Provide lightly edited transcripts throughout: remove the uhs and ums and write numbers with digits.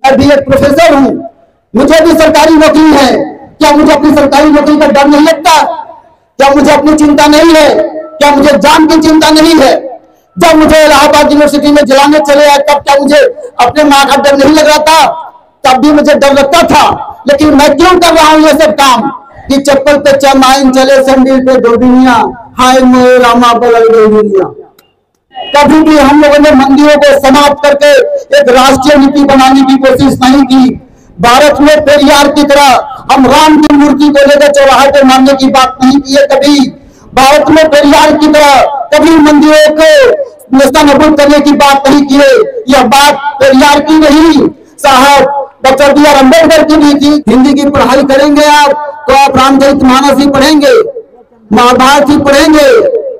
मैं भी एक प्रोफेसर हूँ, मुझे भी सरकारी नौकरी है। क्या मुझे अपनी सरकारी नौकरी का डर नहीं लगता? क्या मुझे अपनी चिंता नहीं है? क्या मुझे जान की चिंता नहीं है? जब मुझे इलाहाबाद यूनिवर्सिटी में जलाने चले आए तब क्या मुझे अपने माँ का डर नहीं लग रहा था? तब भी मुझे डर लगता था। लेकिन मैं क्यों कर रहा हूँ ये सब काम कि चप्पल पे चमाइन चले सैंडल पे दो दुनिया, हाय मोए रामा बदल गई दुनिया। कभी भी हम लोगों ने मंदिरों को समाप्त करके एक राष्ट्रीय नीति बनाने की कोशिश नहीं की। भारत में पेरियार की तरह हम राम की मूर्ति को लेकर चौराहे पर मारने की बात नहीं की है कभी। भारत में पेरियार की तरह कभी मंदिरों को नेस्तनाबूद करने की बात नहीं की है। यह बात पेरियार की नहीं, साहब डॉक्टर बी आर अम्बेडकर की भी थी। हिंदी की पढ़ाई करेंगे आप तो आप रामचरितमानस ही पढ़ेंगे, महाभारत ही पढ़ेंगे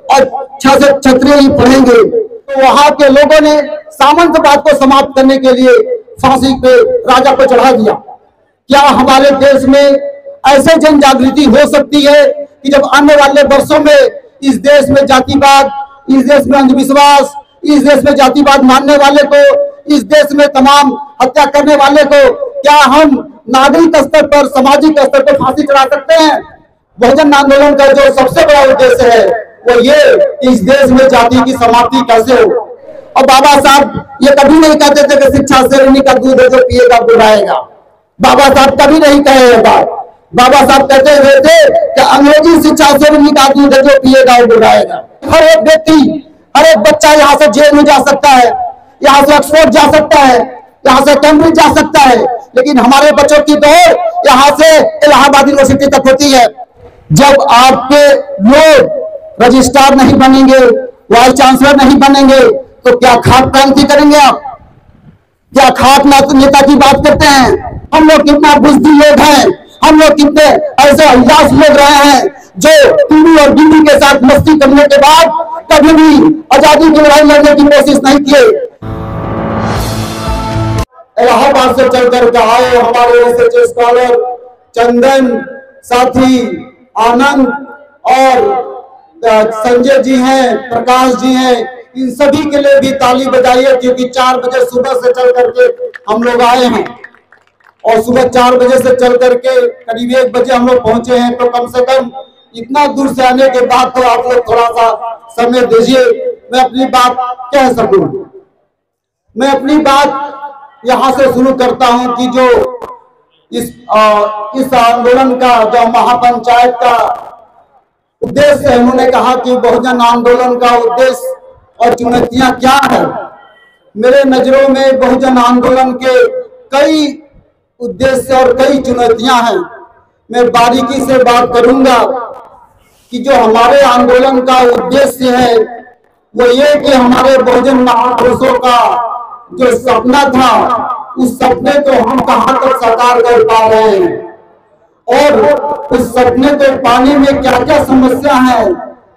और क्षत्रिय ही पढ़ेंगे। तो वहां के लोगों ने सामंतवाद को समाप्त करने के लिए फांसी पे राजा को चढ़ा दिया। क्या हमारे देश में ऐसे जन जागृति हो सकती है कि जब आने वाले वर्षों में इस देश में जातिवाद, इस देश में अंधविश्वास, इस देश में जातिवाद मानने वाले को, इस देश में तमाम हत्या करने वाले को क्या हम नागरिक स्तर पर, सामाजिक स्तर पर फांसी चढ़ा सकते हैं? बहुजन आंदोलन का जो सबसे बड़ा उद्देश्य है वो ये कि इस देश में जाति की समाप्ति कैसे हो। और बाबा साहब ये कभी नहीं कहते थे कि शिक्षा शेरनी का दूध है जो पिएगा बुलाएगा। बाबा साहब कभी नहीं कहे ये बात। बाबा साहब कहते हुए थे कि अंग्रेजी शिक्षा शेरनी का दूध है जो पिएगा वो बुलाएगा। हर एक व्यक्ति, हर एक बच्चा यहाँ से जेल में जा सकता है, यहाँ से ऑक्सफोर्ड जा सकता है, यहाँ से कैम्ब्रिज जा सकता है, लेकिन हमारे बच्चों की दौड़ यहाँ से इलाहाबाद यूनिवर्सिटी तक होती है। जब आपके लोग रजिस्ट्रार नहीं बनेंगे, वाइस चांसलर नहीं बनेंगे, तो क्या खाक क्रांति करेंगे आप? क्या खाक नेता की बात करते हैं? हम लोग कितना बुजदिल लोग हैं, हम लोग कितने ऐसे अल्लास लोग रहे हैं जो टीवी और बीवी के साथ मस्ती करने के बाद कभी भी आजादी की लड़ाई लड़ने की कोशिश नहीं किए। इलाहाबाद से चलकर के आए हमारे रिसर्च स्कॉलर चंदन साथी, आनंद और संजय जी हैं, प्रकाश जी हैं, इन सभी के लिए भी ताली बजाइए क्योंकि 4 बजे सुबह से चल करके हम लोग आए हैं और सुबह 4 बजे से चल करके करीब 1 बजे हम लोग पहुंचे हैं। तो कम से कम इतना दूर से आने के बाद तो आप लोग थोड़ा सा समय दीजिए, मैं अपनी बात कह सकूं। मैं अपनी बात यहां से शुरू करता हूं कि जो इस आंदोलन का जो महापंचायत का उद्देश्य है, उन्होंने कहा कि बहुजन आंदोलन का उद्देश्य और चुनौतियां क्या है। मेरे नजरों में बहुजन आंदोलन के कई उद्देश्य और कई चुनौतियां हैं। मैं बारीकी से बात करूंगा कि जो हमारे आंदोलन का उद्देश्य है वो ये कि हमारे बहुजन महापुरुषों का जो सपना था उस सपने को हम कहां तक साकार कर पा रहे हैं और उस सपने को पाने में क्या क्या समस्या है,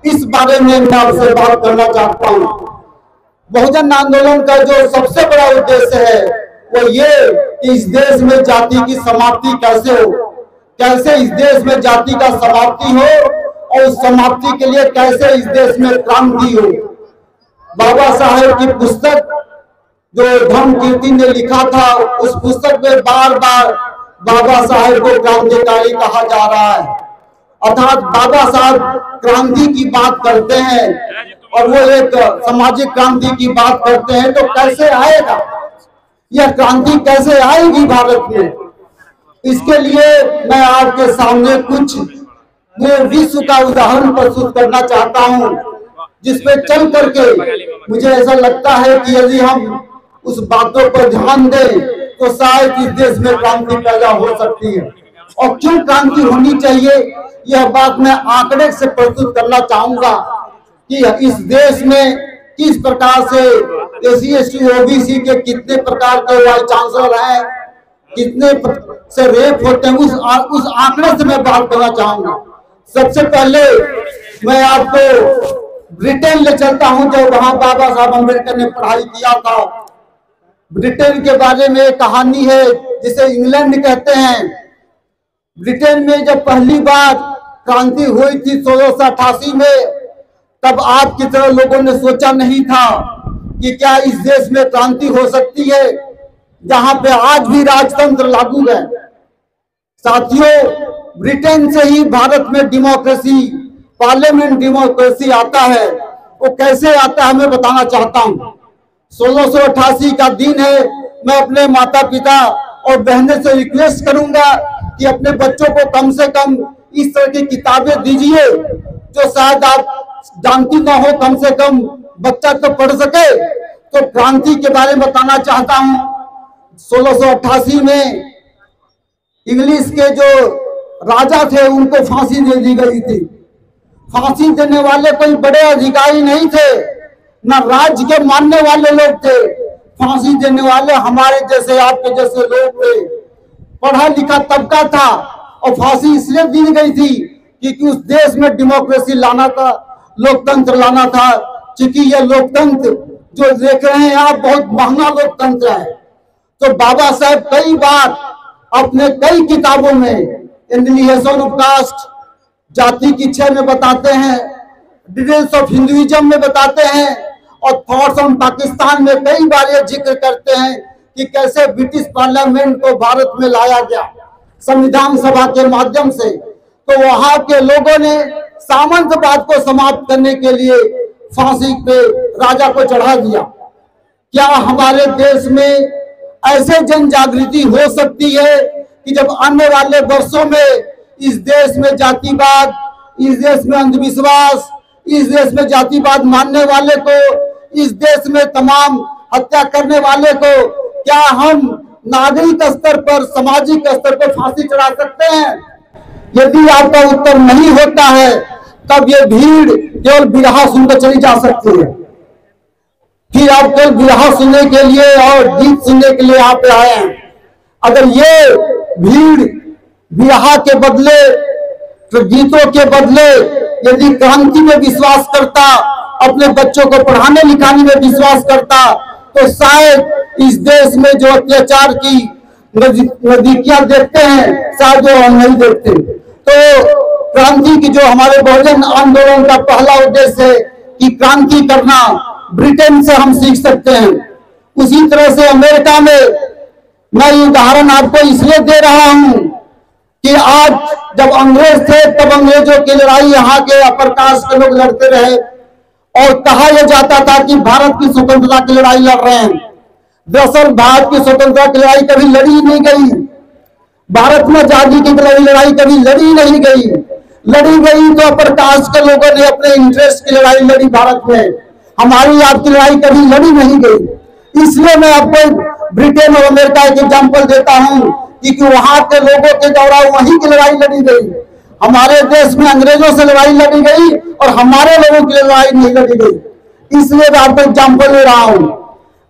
इस बारे में मैं आपसे बात करना चाहता हूं। बहुजन आंदोलन का जो सबसे बड़ा उद्देश्य है वो ये कि इस देश में जाति की समाप्ति कैसे हो, कैसे इस देश में जाति का समाप्ति हो और उस समाप्ति के लिए कैसे इस देश में क्रांति हो। बाबा साहेब की पुस्तक जो धम्म कीर्ति ने लिखा था, उस पुस्तक में बार बार बाबा साहेब को क्रांतिकारी कहा जा रहा है। अर्थात बाबा साहब क्रांति की बात करते हैं और वो एक सामाजिक क्रांति की बात करते हैं, तो कैसे आएगा यह क्रांति, कैसे आएगी भारत में? इसके लिए मैं आपके सामने कुछ विश्व का उदाहरण प्रस्तुत करना चाहता हूं जिसपे चल करके मुझे ऐसा लगता है कि यदि हम उस बातों पर ध्यान दें तो शायद इस देश में क्रांति पैदा हो सकती है। और क्यों क्रांति होनी चाहिए यह बात मैं आंकड़े से प्रस्तुत करना चाहूंगा कि इस देश में किस प्रकार से SC ST OBC के कितने प्रकार के वाइस चांसलर हैं, कितने से रेप होते हैं, उस आंकड़े से मैं बात करना चाहूंगा। सबसे पहले मैं आपको ब्रिटेन ले चलता हूं, जब वहां बाबा साहब अम्बेडकर ने पढ़ाई किया था। ब्रिटेन के बारे में एक कहानी है जिसे इंग्लैंड कहते हैं। ब्रिटेन में जब पहली बार क्रांति हुई थी 1688 में, तब आपकी तरह लोगों ने सोचा नहीं था कि क्या इस देश में क्रांति हो सकती है। जहां पे आज भी राजतंत्र लागू है। साथियों, ब्रिटेन से ही भारत में डेमोक्रेसी, पार्लियामेंट डेमोक्रेसी आता है। वो कैसे आता है मैं बताना चाहता हूं। 1688 का दिन है। मैं अपने माता पिता और बहनों से रिक्वेस्ट करूंगा कि अपने बच्चों को कम से कम इस तरह की किताबें दीजिए जो शायद आप जानती ना हो, कम से कम बच्चा तो पढ़ सके। तो क्रांति के बारे में बताना चाहता हूं। 1688 में इंग्लिश के जो राजा थे उनको फांसी दे दी गई थी। फांसी देने वाले कोई बड़े अधिकारी नहीं थे, ना राज्य के मानने वाले लोग थे। फांसी देने वाले हमारे जैसे, आपके जैसे लोग थे, पढ़ा लिखा तबका था। और फांसी इसलिए दी गई थी क्योंकि उस देश में डेमोक्रेसी लाना था, लोकतंत्र लाना था। क्योंकि यह लोकतंत्र जो देख रहे हैं आप, बहुत महंगा लोकतंत्र है। तो बाबा साहब कई बार अपने कई किताबों में एलिमिनेशन ऑफ कास्ट, जाति की क्षय में बताते हैं, डिटेल्स ऑफ हिंदुइज्म में बताते हैं, और थॉट्स ऑन पाकिस्तान में कई बार ये जिक्र करते हैं कि कैसे ब्रिटिश पार्लियामेंट को भारत में लाया गया संविधान सभा के माध्यम से। तो वहां के लोगों ने सामंतवाद को समाप्त करने के लिए फांसी पे राजा को चढ़ा दिया। क्या हमारे देश में ऐसे जन जागृति हो सकती है कि जब आने वाले वर्षों में इस देश में जातिवाद, इस देश में अंधविश्वास, इस देश में जातिवाद मानने वाले को, इस देश में तमाम हत्या करने वाले को, क्या हम नागरिक स्तर पर, सामाजिक स्तर पर फांसी चढ़ा सकते हैं? यदि आपका उत्तर नहीं होता है तब ये भीड़ केवल बिरहा सुनकर चली जा सकती है। फिर आप केवल बिरहा सुनने के लिए और गीत सुनने के लिए यहाँ पे आए हैं। अगर ये भीड़ बिरहा के बदले, तो गीतों के बदले यदि क्रांति में विश्वास करता, अपने बच्चों को पढ़ाने लिखाने में विश्वास करता, तो शायद इस देश में जो अत्याचार की नजीकियां देखते हैं शायद वो हम नहीं देखते। तो क्रांति की जो हमारे बहुजन आंदोलन का पहला उद्देश्य है कि क्रांति करना, ब्रिटेन से हम सीख सकते हैं। उसी तरह से अमेरिका में मैं ये उदाहरण आपको इसलिए दे रहा हूं कि आज जब अंग्रेज थे तब अंग्रेजों की लड़ाई यहाँ के अपर कास्ट के लोग लड़ते रहे और कहा यह जाता था कि भारत की स्वतंत्रता की लड़ाई लड़ रहे हैं। दरअसल भारत की स्वतंत्रता की लड़ाई कभी लड़ी नहीं गई। भारत में आजादी की लड़ाई कभी लड़ी नहीं गई। लड़ी गई तो अपर कास्ट के लोगों ने अपने इंटरेस्ट की लड़ाई लड़ी भारत में। हमारी आपकी लड़ाई कभी लड़ी नहीं गई। इसलिए मैं आपको ब्रिटेन और अमेरिका एक एग्जाम्पल देता हूं कि वहां के लोगों के द्वारा वहीं की लड़ाई लड़ी गई। हमारे देश में अंग्रेजों से लड़ाई लड़ी गई और हमारे लोगों की लड़ाई नहीं लड़ी गई। इसलिए मैं आपको एग्जाम्पल दे रहा हूं,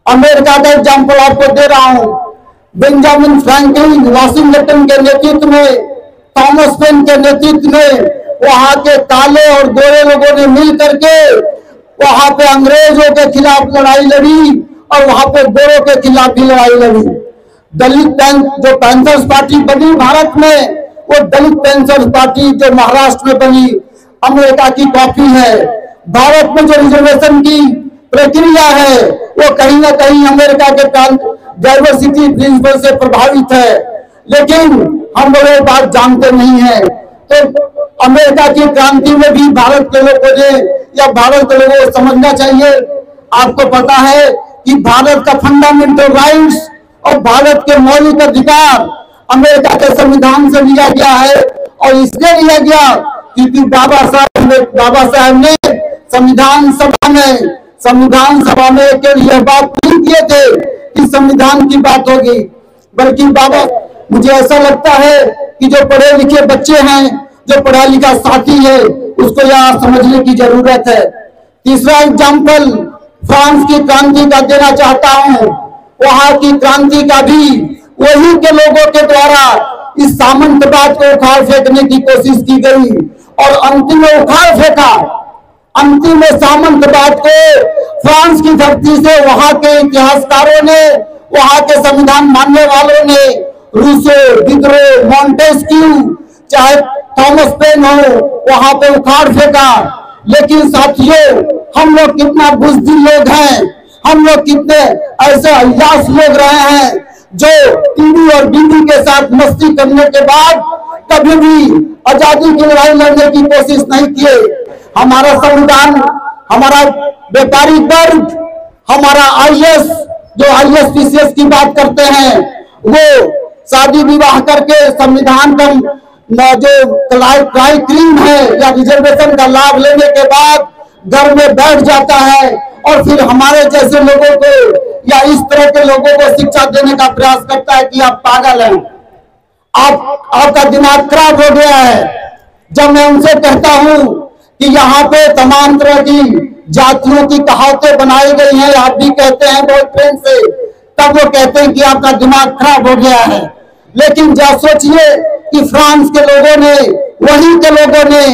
अमेरिका का एग्जाम्पल आपको दे रहा हूं। बेंजामिन फ्रैंकलिन वाशिंगटन के नेतृत्व में, थॉमस पेन के नेतृत्व में वहां के काले और गोरे लोगों ने मिल करके वहां पे अंग्रेजों के खिलाफ लड़ाई लड़ी और वहां पे गोरों के खिलाफ भी लड़ाई लड़ी। दलित जो पैंथर्स पार्टी बनी भारत में, वो दलित पैंथर्स पार्टी जो महाराष्ट्र में बनी अमेरिका की कॉपी है। भारत में जो रिजर्वेशन की प्रक्रिया है वो कहीं ना कहीं अमेरिका के डाइवर्सिटी प्रिंसिपल से प्रभावित है, लेकिन हम लोग ये बात जानते नहीं है। तो अमेरिका की क्रांति में भी भारत के लोगों ने या भारत के लोगों को समझना चाहिए। आपको पता है कि भारत का फंडामेंटल राइट्स और भारत के मौलिक अधिकार अमेरिका के संविधान से लिया गया है, और इसलिए लिया गया क्योंकि बाबा साहब ने संविधान सभा में यह बात नहीं किए थे कि संविधान की बात होगी, बल्कि बाबा, मुझे ऐसा लगता है कि जो पढ़े लिखे बच्चे हैं, जो पढ़ा लिखा साथी है, उसको यह समझने की जरूरत है। तीसरा एग्जाम्पल फ्रांस की क्रांति का देना चाहता हूं। वहां की क्रांति का भी वही के लोगों के द्वारा इस सामंतवाद को उखाड़ फेंकने की कोशिश की गई और अंतिम में उखाड़ फेंका। अंतिम में सामंतवाद को फ्रांस की धरती से वहां के इतिहासकारों ने, वहां के संविधान मानने वालों ने, रूसो, डिडरो, मॉन्टेस्क्यू, चाहे थॉमस पेन हो, वहां पे उखाड़ फेंका। लेकिन साथियों, हम लोग कितना बुज़दिल लोग हैं, हम लोग कितने ऐसे अय्याश लोग रहे हैं जो टीवी और बीवी के साथ मस्ती करने के बाद कभी भी आजादी की लड़ाई लड़ने की कोशिश नहीं किए। हमारा संविधान, हमारा व्यापारिक वर्ग, हमारा आईएएस, जो आईएएस पीसीएस की बात करते हैं, वो शादी विवाह करके संविधान का जो क्राई क्रीम है या रिजर्वेशन का लाभ लेने के बाद घर में बैठ जाता है और फिर हमारे जैसे लोगों को या इस तरह के लोगों को शिक्षा देने का प्रयास करता है कि आप पागल हैं, आपका दिमाग खराब हो गया है। जब मैं उनसे कहता हूं कि यहाँ पे तमाम तरह की जातियों की कहावतें बनाई गई हैं, आप भी कहते हैं बहुत प्रेम से, तब वो कहते हैं कि आपका दिमाग खराब हो गया है। लेकिन जब सोचिए कि फ्रांस के लोगों ने, वहीं के लोगों ने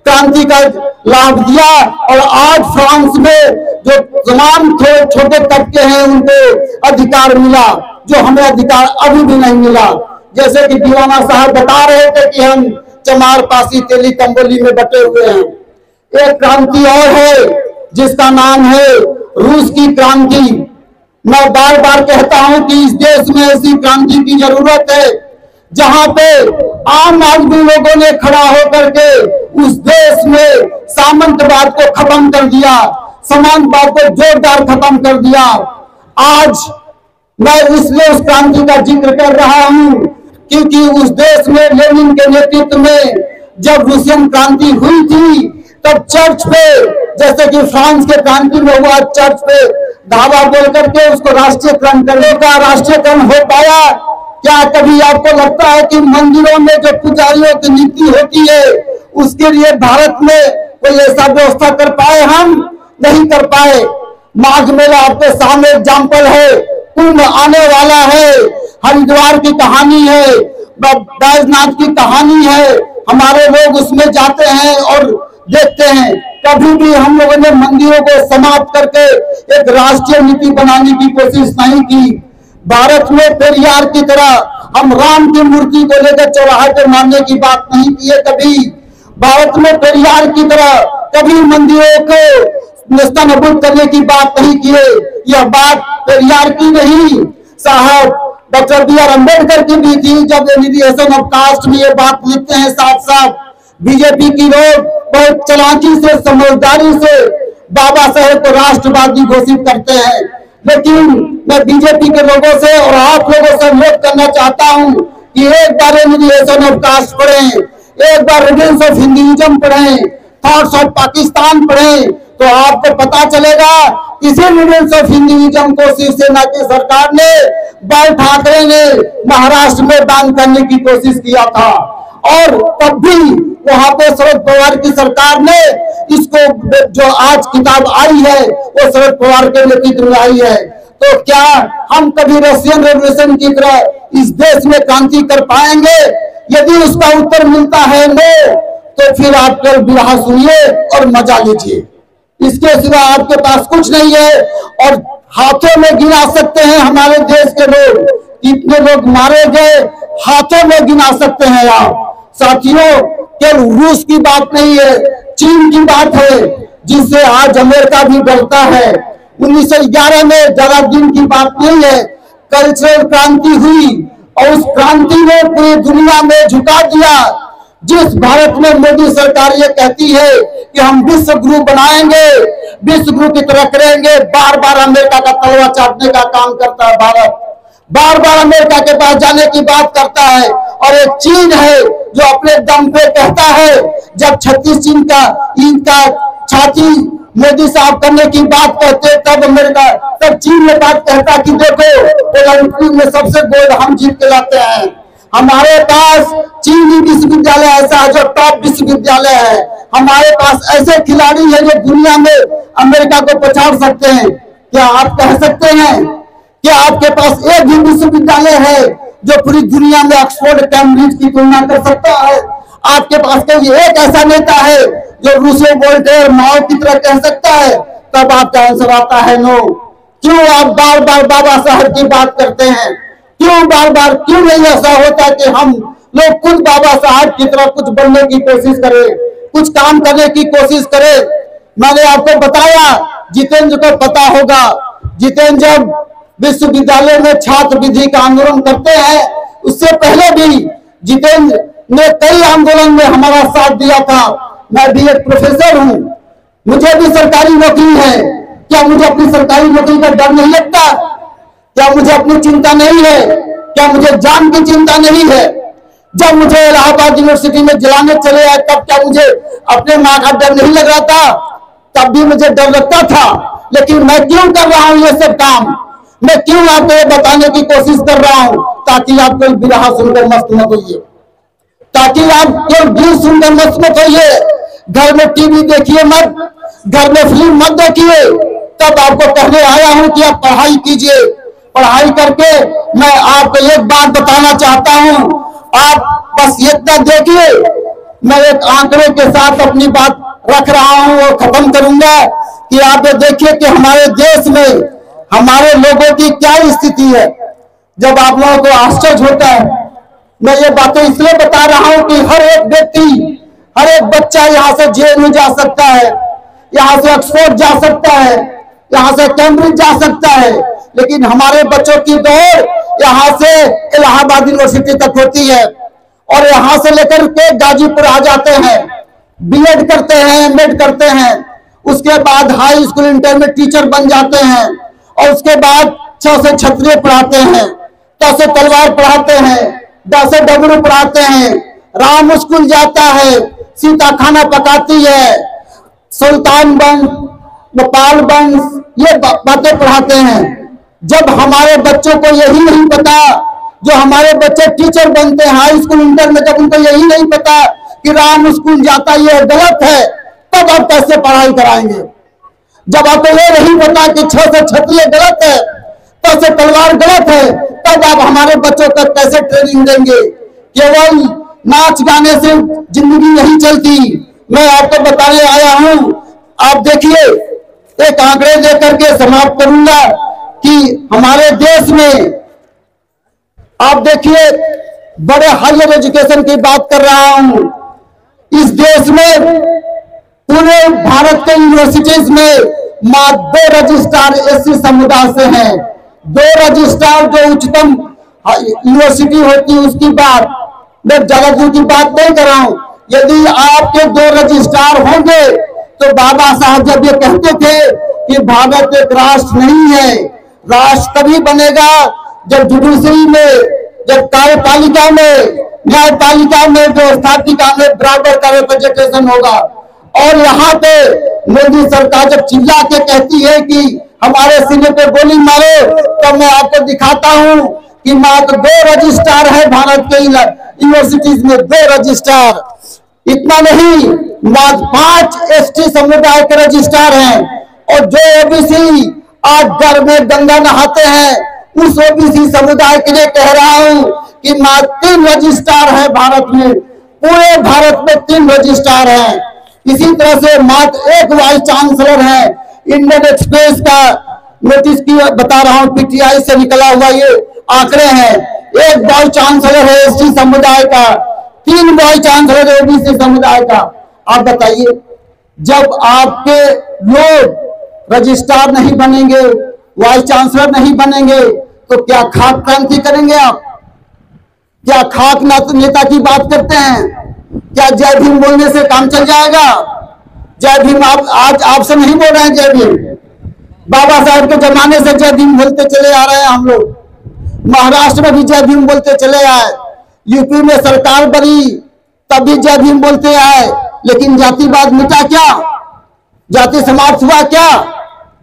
क्रांति का लाभ दिया और आज फ्रांस में जो तमाम छोटे तबके हैं उनको अधिकार मिला, जो हमें अधिकार अभी भी नहीं मिला। जैसे कि दीवाना साहब बता रहे थे कि हम चमार, पासी, तेली, कंबोली में बटे हुए हैं। एक क्रांति और है जिसका नाम है रूस की क्रांति। मैं बार बार कहता हूं कि इस देश में ऐसी क्रांति की जरूरत है जहां पे आम आदमी लोगों ने खड़ा होकर के उस देश में सामंतवाद को खत्म कर दिया, समानवाद को जोरदार खत्म कर दिया। आज मैं इसलिए उस क्रांति का जिक्र कर रहा हूं क्योंकि उस देश में लेनिन के नेतृत्व में जब रूसियन क्रांति हुई थी तब चर्च पे, जैसे कि फ्रांस के क्रांति में हुआ, चर्च पे धावा बोल करके उसको राष्ट्रीयकरण करने का राष्ट्रीयकरण हो पाया। क्या कभी आपको लगता है कि मंदिरों में जो पुजारियों की नीति होती है उसके लिए भारत में कोई ऐसा व्यवस्था कर पाए? हम नहीं कर पाए। माघ मेला आपके सामने एग्जाम्पल है, कुंभ आने वाला है, हरिद्वार की कहानी है, बैजनाथ की कहानी है। हमारे लोग उसमें जाते हैं और देखते हैं। कभी भी हम लोगों ने मंदिरों को समाप्त करके एक राष्ट्रीय नीति बनाने की कोशिश नहीं की। भारत में पेरियार की तरह हम राम की मूर्ति को लेकर चौराहे पर मारने की बात नहीं की है कभी। भारत में पेरियार की तरह कभी मंदिरों को नेस्तनाबूद करने की बात नहीं की है। यह बात पेरियार की नहीं, साहब डॉक्टर बी.आर. अम्बेडकर की भी थी। जब एलिमिनेशन ऑफ कास्ट में ये बात लिखते हैं साथ साथ। बीजेपी की लोग बहुत चालाकी से, समझदारी से बाबा साहेब को राष्ट्रवादी घोषित करते हैं। लेकिन मैं बीजेपी के लोगों से और आप लोगों से अनुरोध करना चाहता हूं कि एक बार एलिमिनेशन ऑफ कास्ट पढ़ें, एक बार रेडियंस ऑफ हिंदुइज्म पढ़ें, थॉट्स ऑफ पाकिस्तान पढ़ें, तो आपको पता चलेगा इसी रेडियंस ऑफ हिंदुइज्म को शिवसेना की सरकार ने, बाल ठाकरे ने महाराष्ट्र में बैन करने की कोशिश किया था और तब भी वहां पे शरद पवार की सरकार ने इसको, जो आज किताब आई है वो शरद पवार के नेतृत्व में आई है। तो क्या हम कभी रशियन रेवोल्यूशन की तरह इस देश में क्रांति कर पाएंगे? यदि उसका उत्तर मिलता है नो, तो फिर आप कल बिरहा सुनिए और मजा लीजिए। इसके सिवा आपके पास कुछ नहीं है। और हाथों में गिना सकते हैं हमारे देश के लोग, कितने लोग मारे गए, हाथों में गिना सकते हैं आप। साथियों, केवल रूस की बात नहीं है, चीन की बात है जिससे आज अमेरिका भी डरता है। 1911 में ज्यादा दिन की बात नहीं है, कल्चरल क्रांति हुई और उस क्रांति ने पूरी दुनिया में झुका दिया। जिस भारत में मोदी सरकार ये कहती है कि हम विश्व गुरु बनाएंगे, विश्व गुरु की तरह करेंगे, बार बार अमेरिका का तलवा चाटने का काम करता है भारत। बार बार अमेरिका के पास जाने की बात करता है। और एक चीन है जो अपने दम पे कहता है, जब 36 इंच का इनका छाती मोदी साहब करने की बात कहते तब अमेरिका, तब चीन में बात कहता कि देखो ओलंपिक में सबसे गोल्ड हम जीत के लाते हैं। हमारे पास चीनी विश्वविद्यालय ऐसा है जो टॉप विश्वविद्यालय है। हमारे पास ऐसे खिलाड़ी हैं जो दुनिया में अमेरिका को पछाड़ सकते हैं। क्या आप कह सकते हैं कि आपके पास एक भी विश्वविद्यालय है जो पूरी दुनिया में ऑक्सफोर्ड कैम्ब्रिज की तुलना कर सकता है? आपके पास कोई एक ऐसा नेता है जो रूसो, वोल्टेयर, माओ की तरह कह सकता है? तब आपका आंसर आता है नो। क्यों आप बार बार बाबा साहब की बात करते हैं? क्यों बार बार, क्यों नहीं ऐसा होता कि हम लोग खुद बाबा साहब की तरह कुछ बनने की कोशिश करें, कुछ काम करने की कोशिश करें? मैंने आपको बताया, जितेंद्र को पता होगा, जितेंद्र जब विश्वविद्यालय में छात्र विधि का आंदोलन करते हैं। उससे पहले भी जितेंद्र ने कई आंदोलन में हमारा साथ दिया था। मैं भी एक प्रोफेसर हूं, मुझे भी सरकारी नौकरी है। क्या मुझे अपनी सरकारी नौकरी का डर नहीं लगता? क्या मुझे अपनी चिंता नहीं है? क्या मुझे जान की चिंता नहीं है? जब मुझे इलाहाबाद यूनिवर्सिटी में जलाने चले आए तब क्या मुझे अपने मां का डर नहीं लग रहा था? तब भी मुझे डर लगता था। लेकिन मैं क्यों कर रहा हूं ये सब काम? मैं क्यों आपको ये बताने की कोशिश कर रहा हूं ताकि आप कोई बिरहा सुनकर मस्त मत होइए, ताकि आप कोई गीत सुनकर मत होइए। घर में टीवी देखिए मत, घर में फिल्म मत देखिए। तब आपको कहने आया हूं कि आप पढ़ाई कीजिए। पढ़ाई करके मैं आपको एक बात बताना चाहता हूं, आप बस इतना देखिए। मैं एक आंकड़े के साथ अपनी बात रख रहा हूं और खत्म करूंगा कि आप ये देखिए कि हमारे देश में हमारे लोगों की क्या स्थिति है। जब आप लोगों को आश्चर्य होता है, मैं ये बातें इसलिए बता रहा हूं कि हर एक व्यक्ति, हर एक बच्चा यहां से जेल में जा सकता है, यहां से ऑक्सफोर्ड जा सकता है, यहां से कैम्ब्रिज जा सकता है, लेकिन हमारे बच्चों की दौड़ यहां से इलाहाबाद यूनिवर्सिटी तक होती है और यहां से लेकर के गाजीपुर आ जाते हैं, बीएड करते हैं, एमएड करते हैं, उसके बाद हाई स्कूल इंटर में टीचर बन जाते हैं और उसके बाद 6 से क्षत्रिय पढ़ाते हैं, 10 से तलवार पढ़ाते हैं, 10 से डमरू पढ़ाते हैं, राम स्कूल जाता है, सीता खाना पकाती है, सुल्तान वंश, गोपाल वंश, ये बातें पढ़ाते हैं। जब हमारे बच्चों को यही नहीं पता, जो हमारे बच्चे टीचर बनते हैं हाई स्कूल इंटर में, जब उनको यही नहीं पता कि राम स्कूल जाता ये गलत है, तब आप कैसे पढ़ाई कराएंगे? जब आपको ये नहीं पता कि 6 से क्षत्रिय गलत है, 10 से तलवार गलत है, तब आप हमारे बच्चों को कैसे ट्रेनिंग देंगे? केवल नाच गाने से जिंदगी नहीं चलती। मैं आपको बताने आया हूं, आप देखिए, एक आंकड़े देकर के समाप्त करूंगा कि हमारे देश में आप देखिए, बड़े हायर एजुकेशन की बात कर रहा हूं। इस देश में पूरे भारत के यूनिवर्सिटीज में मात्र 2 रजिस्ट्रार एससी समुदाय से हैं। 2 रजिस्ट्रार जो उच्चतम यूनिवर्सिटी होती है उसकी बात, मैं ज्यादा दूर की बात नहीं कर रहा हूं। यदि आपके 2 रजिस्ट्रार होंगे तो बाबा साहब जब ये कहते थे कि भारत एक राष्ट्र नहीं है, राष्ट्र तभी बनेगा जब जुडिशरी में, जब कार्यपालिका में, न्यायपालिका में, व्यवस्थापिका में बराबर का रिप्रेजेंटेशन होगा। और यहाँ पे मोदी सरकार जब चिल्ला के कहती है कि हमारे सीने पे गोली मारो, तब मैं आपको दिखाता हूं कि मात्र 2 रजिस्ट्रार है भारत के यूनिवर्सिटीज में, 2 रजिस्ट्रार। इतना नहीं, मात्र 5 एसटी समुदाय के रजिस्ट्रार हैं और जो ओबीसी आज घर में गंगा नहाते हैं, उस ओबीसी समुदाय के लिए कह रहा हूं कि मात्र 3 रजिस्ट्रार है भारत में, पूरे भारत में 3 रजिस्ट्रार हैं। इसी तरह से मात्र 1 वाइस चांसलर है। इंडियन एक्सप्रेस का नोटिस की बता रहा हूं, पीटीआई से निकला हुआ ये आंकड़े हैं। 1 वाइस चांसलर है एसटी समुदाय का, 3 वाइस चांसलर है ओबीसी समुदाय का। आप बताइए, जब आपके लोग रजिस्ट्रार नहीं बनेंगे, वाइस चांसलर नहीं बनेंगे, तो क्या खाक क्रांति करेंगे आप? क्या खाक नेता की बात करते हैं? क्या जय भीम बोलने से काम चल जाएगा? जय भीम आप आज आपसे नहीं बोल रहे हैं जय भीम, बाबा साहब के जमाने से जय भीम बोलते चले आ रहे हैं हम लोग। महाराष्ट्र में भी जय भीम बोलते चले आए, यूपी में सरकार बनी तब भी जय भीम बोलते आए, लेकिन जातिवाद मिटा क्या? जाति समाप्त हुआ क्या?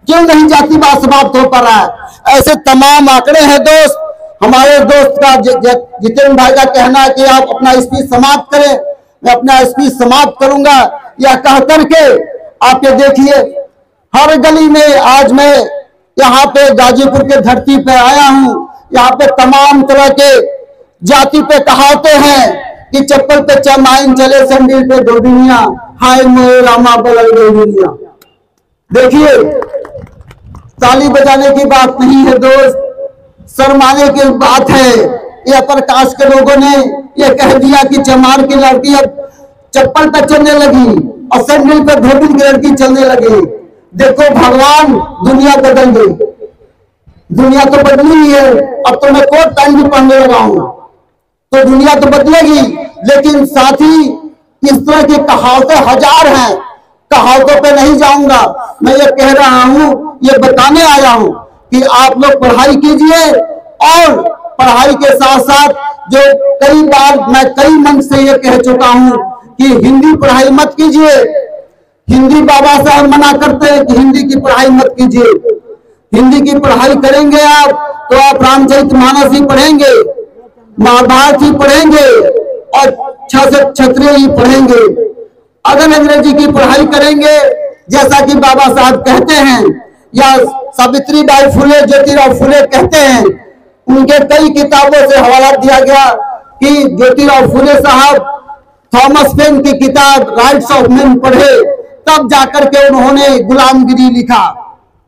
क्यों नहीं जातिवाद समाप्त हो पा रहा है? ऐसे तमाम आंकड़े हैं दोस्त। हमारे दोस्त का जितेंद्र भाई का कहना है कि आप अपना स्पीच समाप्त करें, मैं अपना स्पीच समाप्त करूंगा। यह कह करके आप ये देखिए, हर गली में आज मैं यहाँ पे गाजीपुर के धरती पे आया हूँ। यहाँ पे तमाम तरह के जाति पे कहावते हैं कि चप्पल पे चमाइन चले, सैंडल पे दो दुनिया, हाय मोए रामा बदल दो दुनिया। देखिए, ताली बजाने की बात नहीं है दोस्त, शर्माने की बात है। ये प्रकाश के लोगों ने ये कह दिया कि चमार की लड़की अब चप्पल पर चलने लगी और सैंडल पर धोबी की लड़की चलने लगी। देखो भगवान, दुनिया बदल गई, दुनिया तो बदली ही है, अब तो मैं कोट पैंट भी पहनने लगा हूं, तो दुनिया तो बदलेगी, लेकिन साथ ही इस तरह की कहावतें हजार हैं, कहावतों पे नहीं जाऊंगा। मैं ये कह रहा हूं, ये बताने आया हूं कि आप लोग पढ़ाई कीजिए, और पढ़ाई के साथ साथ जो कई बार मैं कई मंच से ये कह चुका हूं कि हिंदी पढ़ाई मत कीजिए। हिंदी बाबा साहब मना करते हैं कि हिंदी की पढ़ाई मत कीजिए। हिंदी की पढ़ाई करेंगे आप तो आप रामचरितमानस ही पढ़ेंगे, महाभारत ही पढ़ेंगे और क्षत्रिय ही पढ़ेंगे। अगर अंग्रेजी की पढ़ाई करेंगे, जैसा कि बाबा साहब कहते हैं या सावित्रीबाई फुले, ज्योतिराव फुले कहते हैं, उनके कई किताबों से हवाला दिया गया कि ज्योतिराव फुले साहब थॉमस पेन की किताब राइट्स ऑफ मैन पढ़े, तब जाकर के उन्होंने गुलामगिरी लिखा।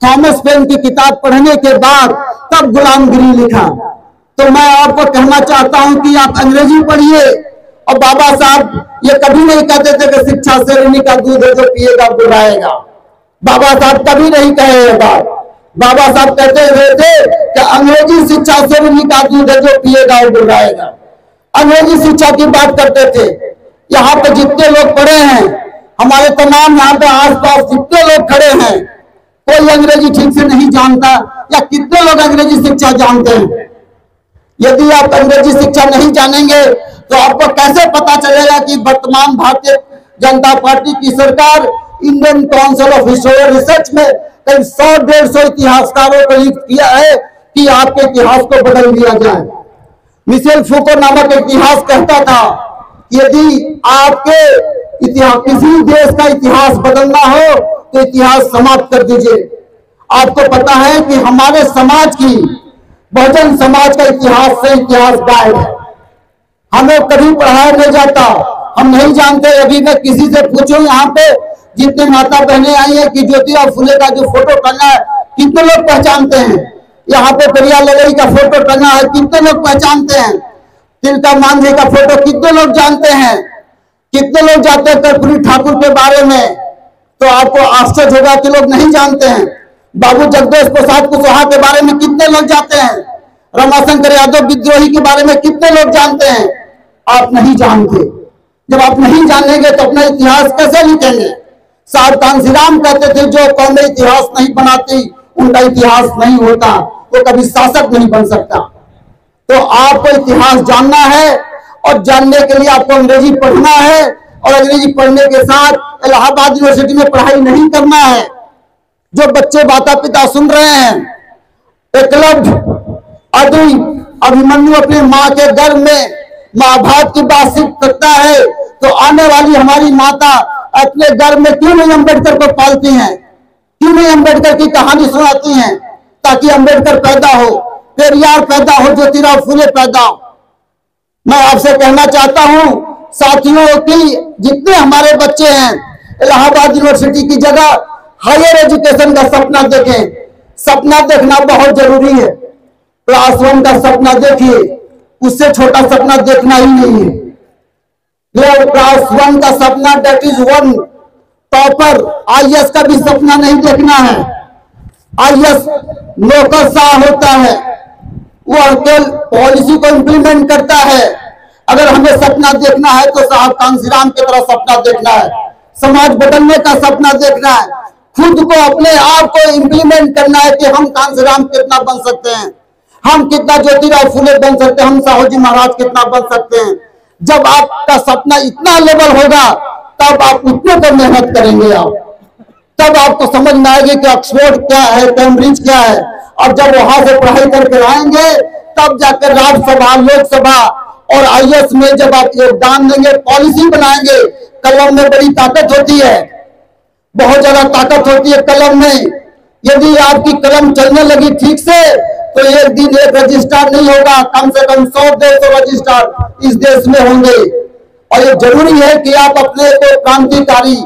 थॉमस पेन की किताब पढ़ने के बाद तब गुलामगिरी लिखा। तो मैं आपको कहना चाहता हूं कि आप अंग्रेजी पढ़िए। और बाबा साहब ये कभी नहीं कहते थे कि शिक्षा शेरनी का दूध है, जो पिएगा बुलाएगा। बाबा साहब कभी नहीं कहे ये बात। बाबा साहब कहते हुए थे कि अंग्रेजी शिक्षा शेरनी का दूध है, जो पिएगा वो बुलाएगा। अंग्रेजी शिक्षा की बात करते थे। यहाँ पे जितने लोग पढ़े हैं, हमारे तमाम यहाँ पे आसपास जितने लोग खड़े हैं, कोई अंग्रेजी ठीक से नहीं जानता, या कितने लोग अंग्रेजी शिक्षा जानते हैं? यदि आप अंग्रेजी शिक्षा नहीं जानेंगे तो आपको कैसे पता चलेगा कि वर्तमान भारतीय जनता पार्टी की सरकार Indian council of historical research में कई 100-150 इतिहासकारों को नियुक्त किया है कि आपके इतिहास को बदल दिया जाए। मिशेल फूको नामक इतिहास कहता था कि यदि आपके इतिहास, किसी देश का इतिहास बदलना हो तो इतिहास समाप्त कर दीजिए। आपको पता है कि हमारे समाज की, बहुजन समाज का इतिहास से इतिहास गायब है। हमें कभी पढ़ाया नहीं जाता, हम नहीं जानते। अभी मैं किसी से पूछूं यहाँ पे जितने माता बहनें आई हैं कि ज्योतिराव फुले का जो फोटो टंगा है, कितने लोग पहचानते हैं? यहाँ पे प्रिया ललई का फोटो टंगा है, कितने लोग पहचानते हैं? तिलका मांझी का फोटो कितने लोग जानते हैं? कितने लोग जानते हैं कर्पूरी ठाकुर के बारे में? तो आपको आश्चर्य होगा कि लोग नहीं जानते हैं। बाबू जगदेव प्रसाद कुशवाहा के बारे में कितने लोग जानते हैं? रमाशंकर यादव विद्रोही के बारे में कितने लोग जानते हैं? आप नहीं जानते। जब आप नहीं जानेंगे तो अपना इतिहास कैसे लिखेंगे? साहब कांशीराम कहते थे, जो कौमें इतिहास नहीं बनाती उनका इतिहास नहीं होता, वो कभी शासक नहीं बन सकता। तो आपको इतिहास जानना है, और जानने के लिए आपको अंग्रेजी पढ़ना है, और अंग्रेजी पढ़ने के साथ इलाहाबाद यूनिवर्सिटी में पढ़ाई नहीं करना है। जो बच्चे माता पिता सुन रहे हैं, एकलव्य, अभिमन्यु अपनी माँ के गर्भ में महाभारत की बात सीख सकता है, तो आने वाली हमारी माता अपने गर्भ में क्यों नहीं अम्बेडकर को पालती हैं? क्यों नहीं अम्बेडकर की कहानी सुनाती हैं? ताकि अम्बेडकर पैदा हो, पेरियार पैदा हो, ज्योतिराव फुले पैदा हो। मैं आपसे कहना चाहता हूं साथियों कि जितने हमारे बच्चे हैं, इलाहाबाद यूनिवर्सिटी की जगह हायर एजुकेशन का सपना देखें। सपना देखना बहुत जरूरी है। क्लास 1 का सपना देखिए, उससे छोटा सपना देखना ही नहीं है। क्लास 1 का सपना, दैट इज 1 टॉपर। आईएएस का भी सपना नहीं देखना है। आईएएस नौकरशाह होता है, वो अकेले पॉलिसी को इंप्लीमेंट करता है। अगर हमें सपना देखना है तो साहब कांशीराम की तरह सपना देखना है, समाज बदलने का सपना देखना है, खुद को अपने आप को इंप्लीमेंट करना है कि हम कांशीराम कितना बन सकते हैं, हम कितना ज्योतिराव फुले बन सकते हैं, हम साहूजी महाराज कितना बन सकते हैं। जब आपका सपना इतना लेवल होगा तब आप उतने पर मेहनत करेंगे। आप तब आपको समझ में आएगी कि ऑक्सफोर्ड क्या है, कैम्ब्रिज क्या है। और जब वहां से पढ़ाई करके आएंगे तब जाकर राज्यसभा, लोकसभा और आईएएस में जब आप योगदान देंगे, पॉलिसी बनाएंगे। कलम में बड़ी ताकत होती है, बहुत ज्यादा ताकत होती है कलम में। यदि आपकी कलम चलने लगी ठीक से तो एक दिन एक रजिस्ट्रार नहीं होगा, कम से कम 100-150 रजिस्ट्रार इस देश में होंगे। और ये जरूरी है कि आप अपने को क्रांतिकारी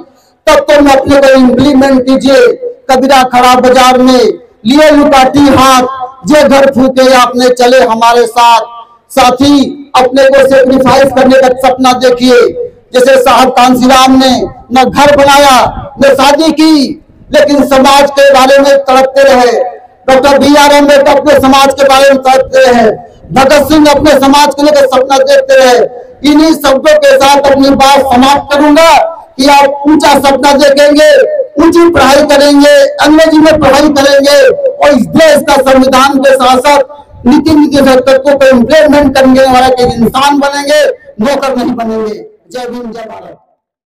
तत्वों में अपने को इम्प्लीमेंट कीजिए। कबीरा खड़ा बाजार में लिए लुकाटी हाथ, जे घर फूके आपने चले हमारे साथ। साथी अपने को सेक्रीफाइस करने का सपना देखिए। जैसे साहब कांशीराम ने न घर बनाया न शादी की, लेकिन समाज के बारे में तड़पते रहे। डॉक्टर BR अम्बेडकर अपने समाज के बारे में सोचते हैं, भगत सिंह अपने समाज के लिए सपना देखते हैं। इन्हीं शब्दों के साथ अपनी बात समाप्त करूंगा कि आप ऊंचा सपना देखेंगे, ऊंची पढ़ाई करेंगे, अंग्रेजी में पढ़ाई करेंगे और इस देश का संविधान के साथ साथ नीति तत्वों को इम्प्लीमेंट करने वाला एक इंसान बनेंगे, नौकर नहीं बनेंगे। जय भीम, जय भारत।